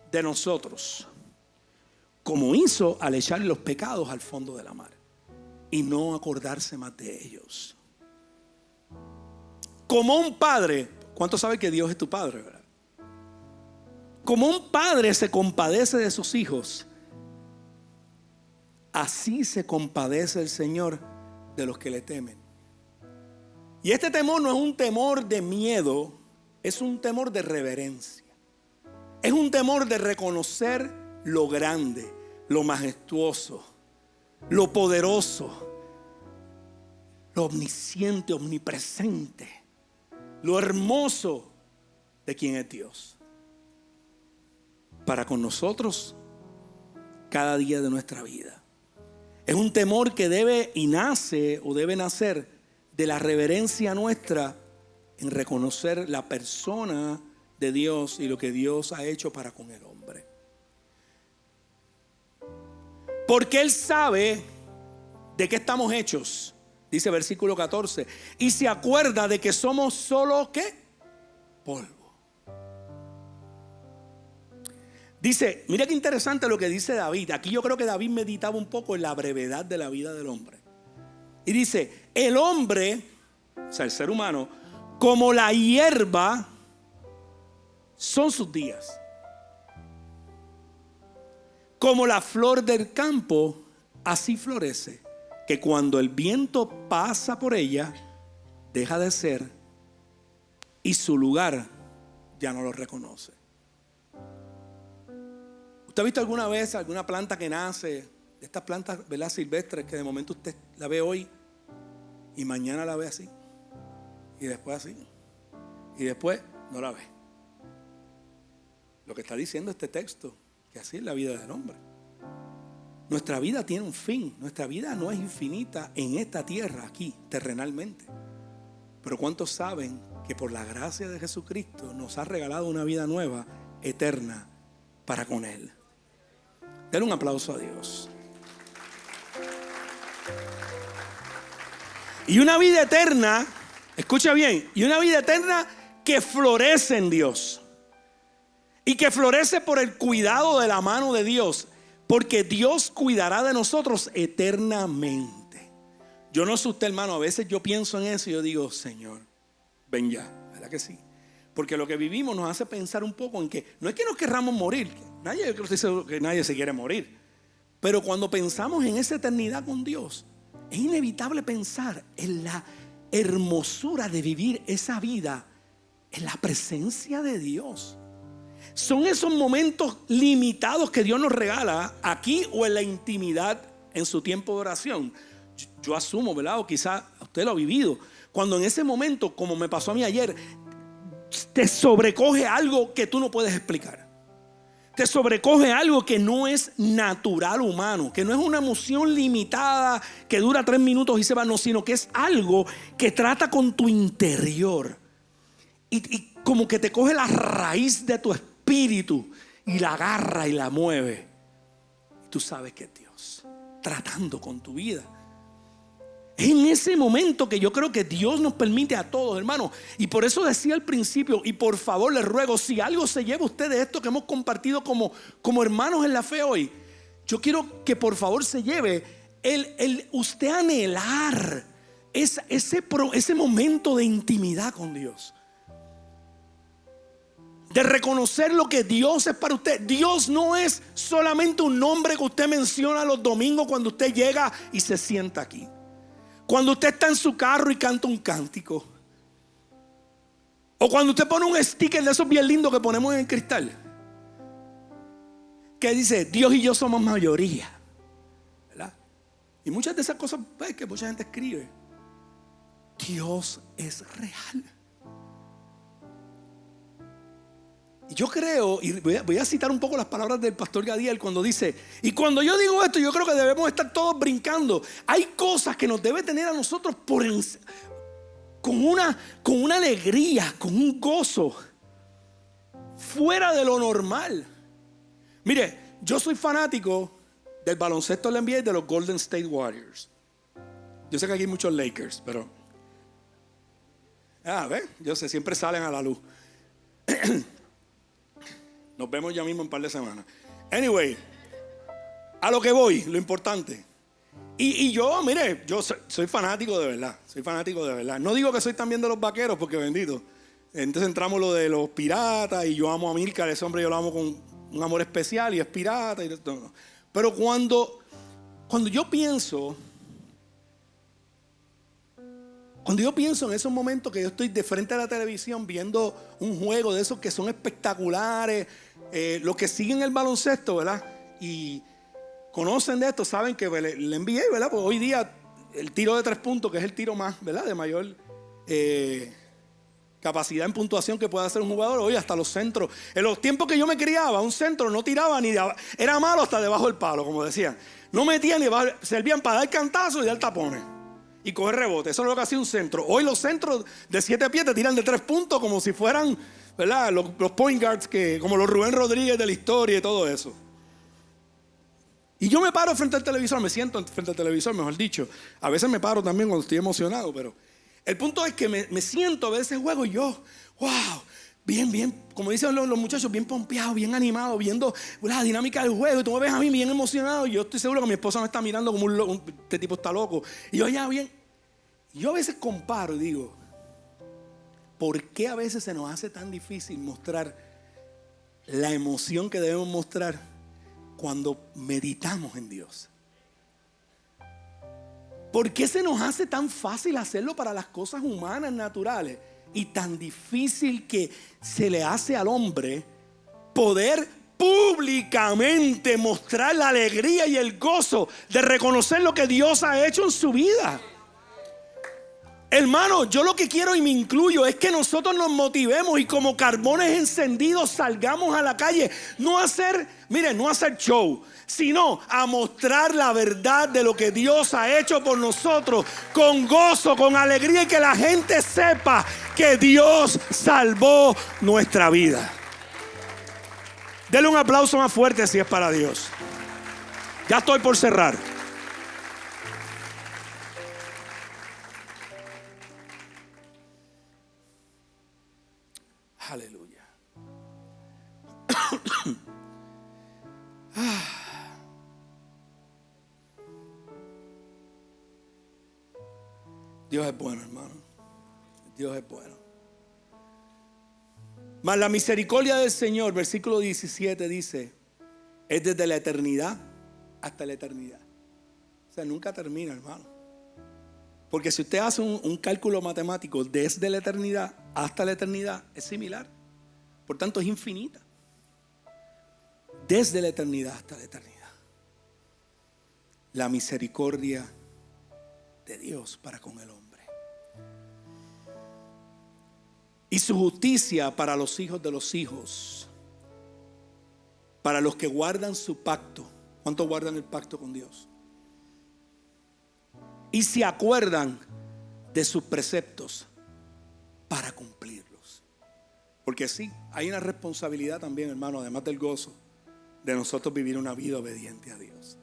de nosotros, como hizo al echar los pecados al fondo de la mar y no acordarse más de ellos. Como un padre, ¿cuántos saben que Dios es tu padre, verdad? Como un padre se compadece de sus hijos, así se compadece el Señor de los que le temen. Y este temor no es un temor de miedo, es un temor de reverencia. Es un temor de reconocer lo grande, lo majestuoso, lo poderoso, lo omnisciente, omnipresente, lo hermoso de quien es Dios para con nosotros cada día de nuestra vida. Es un temor que debe y nace o debe nacer de la reverencia nuestra en reconocer la persona de Dios y lo que Dios ha hecho para con el hombre. Porque Él sabe de qué estamos hechos, dice versículo 14, y se acuerda de que somos solo ¿qué? Polvo. Dice, mira qué interesante lo que dice David. Aquí yo creo que David meditaba un poco en la brevedad de la vida del hombre. Y dice, el hombre, o sea, el ser humano, como la hierba son sus días. Como la flor del campo, así florece, que cuando el viento pasa por ella, deja de ser y su lugar ya no lo reconoce. ¿Usted ha visto alguna vez alguna planta que nace, de estas plantas, ¿verdad?, silvestres, que de momento usted la ve hoy y mañana la ve así, y después así, y después no la ve? Lo que está diciendo este texto, que así es la vida del hombre. Nuestra vida tiene un fin. Nuestra vida no es infinita en esta tierra, aquí, terrenalmente. Pero ¿cuántos saben que por la gracia de Jesucristo nos ha regalado una vida nueva, eterna, para con Él? Denle un aplauso a Dios. Y una vida eterna, escucha bien, y una vida eterna que florece en Dios. Y que florece por el cuidado de la mano de Dios. Porque Dios cuidará de nosotros eternamente. Yo no sé usted, hermano, a veces yo pienso en eso y yo digo, Señor, ven ya, ¿verdad que sí? Porque lo que vivimos nos hace pensar un poco en que no es que nos querramos morir, yo creo que nadie se quiere morir. Pero cuando pensamos en esa eternidad con Dios, es inevitable pensar en la hermosura de vivir esa vida en la presencia de Dios. Son esos momentos limitados que Dios nos regala aquí o en la intimidad en su tiempo de oración. Yo asumo, ¿verdad? O quizá usted lo ha vivido. Cuando en ese momento, como me pasó a mí ayer, te sobrecoge algo que tú no puedes explicar. te sobrecoge algo que no es natural humano, que no es una emoción limitada que dura 3 minutos y se va, no, sino que es algo que trata con tu interior y como que te coge la raíz de tu espíritu y la agarra y la mueve. Y tú sabes que es Dios tratando con tu vida. Es en ese momento que yo creo que Dios nos permite a todos, hermanos. Y por eso decía al principio, y por favor les ruego, si algo se lleva usted de esto que hemos compartido como hermanos en la fe hoy, yo quiero que por favor se lleve el usted anhelar ese momento de intimidad con Dios. De reconocer lo que Dios es para usted. Dios no es solamente un nombre que usted menciona los domingos cuando usted llega y se sienta aquí. Cuando usted está en su carro y canta un cántico. O cuando usted pone un sticker de esos bien lindos que ponemos en el cristal, que dice, Dios y yo somos mayoría, ¿verdad? Y muchas de esas cosas que mucha gente escribe, Dios es real. Y yo creo, y voy a citar un poco las palabras del pastor Gadiel cuando dice, y cuando yo digo esto, yo creo que debemos estar todos brincando. Hay cosas que nos debe tener a nosotros con una alegría, con un gozo fuera de lo normal. Mire, yo soy fanático del baloncesto de la NBA y de los Golden State Warriors. Yo sé que aquí hay muchos Lakers, pero yo sé, siempre salen a la luz. Nos vemos ya mismo en un par de semanas. Anyway, a lo que voy, lo importante. Y yo, mire, yo soy fanático de verdad. Soy fanático de verdad. No digo que soy también de los vaqueros, porque bendito. Entonces entramos lo de los piratas. Y yo amo a Milcar, ese hombre yo lo amo con un amor especial. Y es pirata. No. Pero cuando yo pienso en esos momentos que yo estoy de frente a la televisión viendo un juego de esos que son espectaculares, los que siguen el baloncesto, ¿verdad? Y conocen de esto, saben que el NBA, ¿verdad? Pues hoy día el tiro de 3 puntos, que es el tiro más, ¿verdad? De mayor capacidad en puntuación que puede hacer un jugador. Hoy hasta los centros, en los tiempos que yo me criaba, un centro no tiraba ni era malo hasta debajo del palo, como decían. No metían ni debajo, servían para dar cantazos y dar tapones y coger rebote. Eso es lo que hacía un centro. Hoy los centros de 7 pies te tiran de 3 puntos como si fueran, ¿verdad? Los point guards como los Rubén Rodríguez de la historia y todo eso. Y yo me paro frente al televisor, me siento frente al televisor, mejor dicho. A veces me paro también cuando estoy emocionado, pero el punto es que me siento a ver ese juego y yo, wow, bien, como dicen los muchachos, bien pompeado, bien animado, viendo la dinámica del juego. Y tú me ves a mí bien emocionado y yo estoy seguro que mi esposa me está mirando como este tipo está loco. Y yo ya bien. Yo a veces comparo y digo, ¿por qué a veces se nos hace tan difícil mostrar la emoción que debemos mostrar cuando meditamos en Dios? ¿Por qué se nos hace tan fácil hacerlo para las cosas humanas, naturales, y tan difícil que se le hace al hombre poder públicamente mostrar la alegría y el gozo de reconocer lo que Dios ha hecho en su vida? Hermano, yo lo que quiero y me incluyo es que nosotros nos motivemos y como carbones encendidos salgamos a la calle, no a hacer show, sino a mostrar la verdad de lo que Dios ha hecho por nosotros, con gozo, con alegría, y que la gente sepa que Dios salvó nuestra vida. Denle un aplauso más fuerte si es para Dios. Ya estoy por cerrar. Aleluya. Dios es bueno, hermano. Dios es bueno. Mas la misericordia del Señor, versículo 17 dice, es desde la eternidad hasta la eternidad. O sea, nunca termina, hermano. Porque si usted hace un cálculo matemático desde la eternidad hasta la eternidad, es similar. Por tanto, es infinita. Desde la eternidad hasta la eternidad. La misericordia de Dios para con el hombre. Y su justicia para los hijos de los hijos. para los que guardan su pacto. ¿Cuántos guardan el pacto con Dios? Y se acuerdan de sus preceptos para cumplirlos. Porque sí, hay una responsabilidad también, hermano, además del gozo, de nosotros vivir una vida obediente a Dios.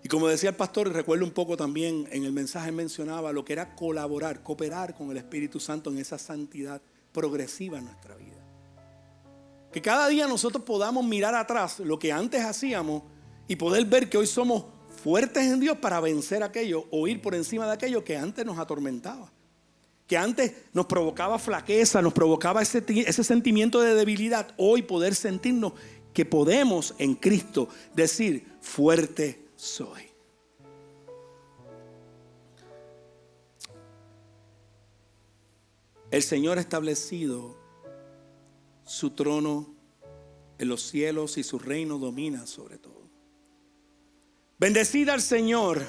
Y como decía el pastor, y recuerdo un poco también en el mensaje mencionaba lo que era colaborar, cooperar con el Espíritu Santo en esa santidad progresiva en nuestra vida. Que cada día nosotros podamos mirar atrás lo que antes hacíamos y poder ver que hoy somos fuertes en Dios para vencer aquello o ir por encima de aquello que antes nos atormentaba. Que antes nos provocaba flaqueza, nos provocaba ese sentimiento de debilidad. Hoy poder sentirnos que podemos en Cristo decir, fuerte soy. El Señor ha establecido su trono en los cielos y su reino domina sobre todo. Bendecid al Señor,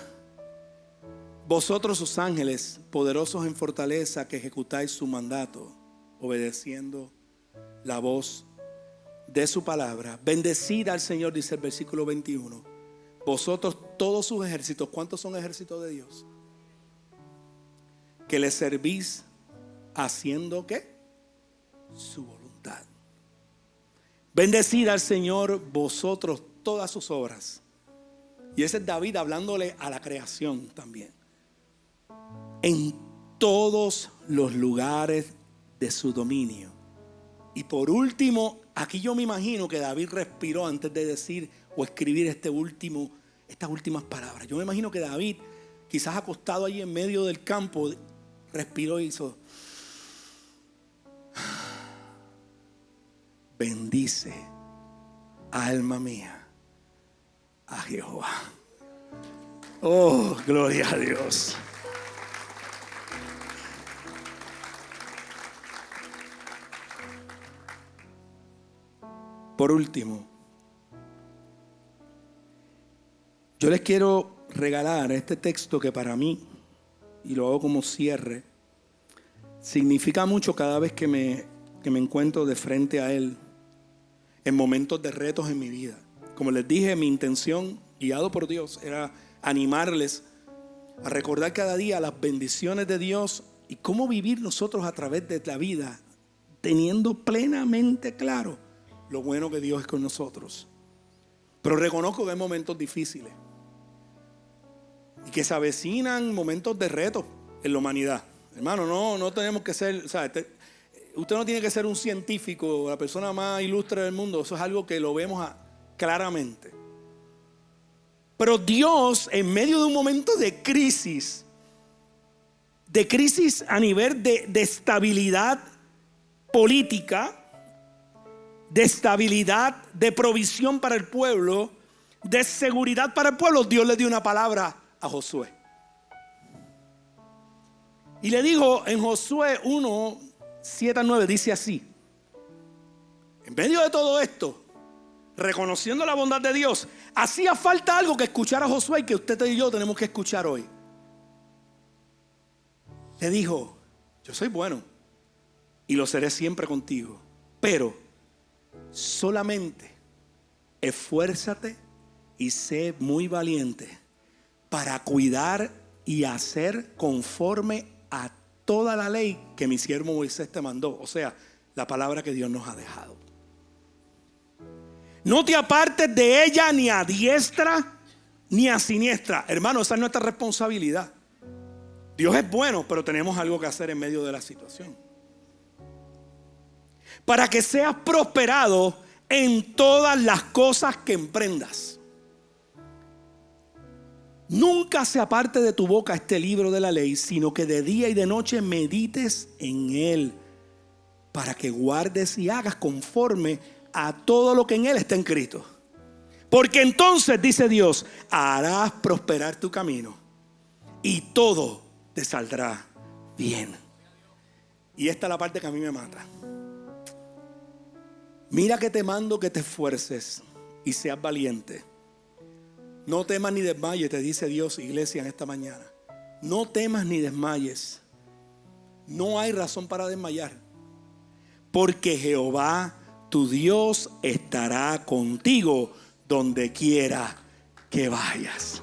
vosotros sus ángeles, poderosos en fortaleza, que ejecutáis su mandato, obedeciendo la voz de su palabra. Bendecid al Señor, dice el versículo 21. Vosotros todos sus ejércitos. ¿Cuántos son ejércitos de Dios? Que le servís haciendo ¿qué? Su voluntad. Bendecid al Señor vosotros todas sus obras. Y ese es David hablándole a la creación también. En todos los lugares de su dominio. Y por último, aquí yo me imagino que David respiró antes de decir o escribir estas últimas palabras. Yo me imagino que David, quizás acostado allí en medio del campo, respiró y hizo: bendice, alma mía, a Jehová. Oh, gloria a Dios. Por último, yo les quiero regalar este texto que para mí, y lo hago como cierre, significa mucho cada vez que me encuentro de frente a él en momentos de retos en mi vida. Como les dije, mi intención, guiado por Dios, era animarles a recordar cada día las bendiciones de Dios y cómo vivir nosotros a través de la vida, teniendo plenamente claro lo bueno que Dios es con nosotros. Pero reconozco que hay momentos difíciles y que se avecinan momentos de reto en la humanidad. Hermano, no tenemos que ser, usted no tiene que ser un científico, la persona más ilustre del mundo. Eso es algo que lo vemos claramente. Pero Dios, en medio de un momento de crisis a nivel de estabilidad política, de estabilidad, de provisión para el pueblo, de seguridad para el pueblo, Dios le dio una palabra a Josué. Y le dijo en Josué 1, 7 al 9, dice así: en medio de todo esto, reconociendo la bondad de Dios, hacía falta algo que escuchara Josué y que usted y yo tenemos que escuchar hoy. Le dijo: yo soy bueno y lo seré siempre contigo, pero solamente esfuérzate y sé muy valiente para cuidar y hacer conforme a toda la ley que mi siervo Moisés te mandó. O sea, la palabra que Dios nos ha dejado. No te apartes de ella ni a diestra ni a siniestra. Hermano, esa es nuestra responsabilidad. Dios es bueno, pero tenemos algo que hacer en medio de la situación. Para que seas prosperado en todas las cosas que emprendas. Nunca se aparte de tu boca este libro de la ley, sino que de día y de noche medites en él, para que guardes y hagas conforme a todo lo que en él está escrito. Porque entonces, dice Dios, harás prosperar tu camino y todo te saldrá bien. Y esta es la parte que a mí me mata. Mira que te mando que te esfuerces y seas valiente. No temas ni desmayes, te dice Dios, iglesia, en esta mañana. No temas ni desmayes. No hay razón para desmayar. Porque Jehová tu Dios estará contigo donde quiera que vayas.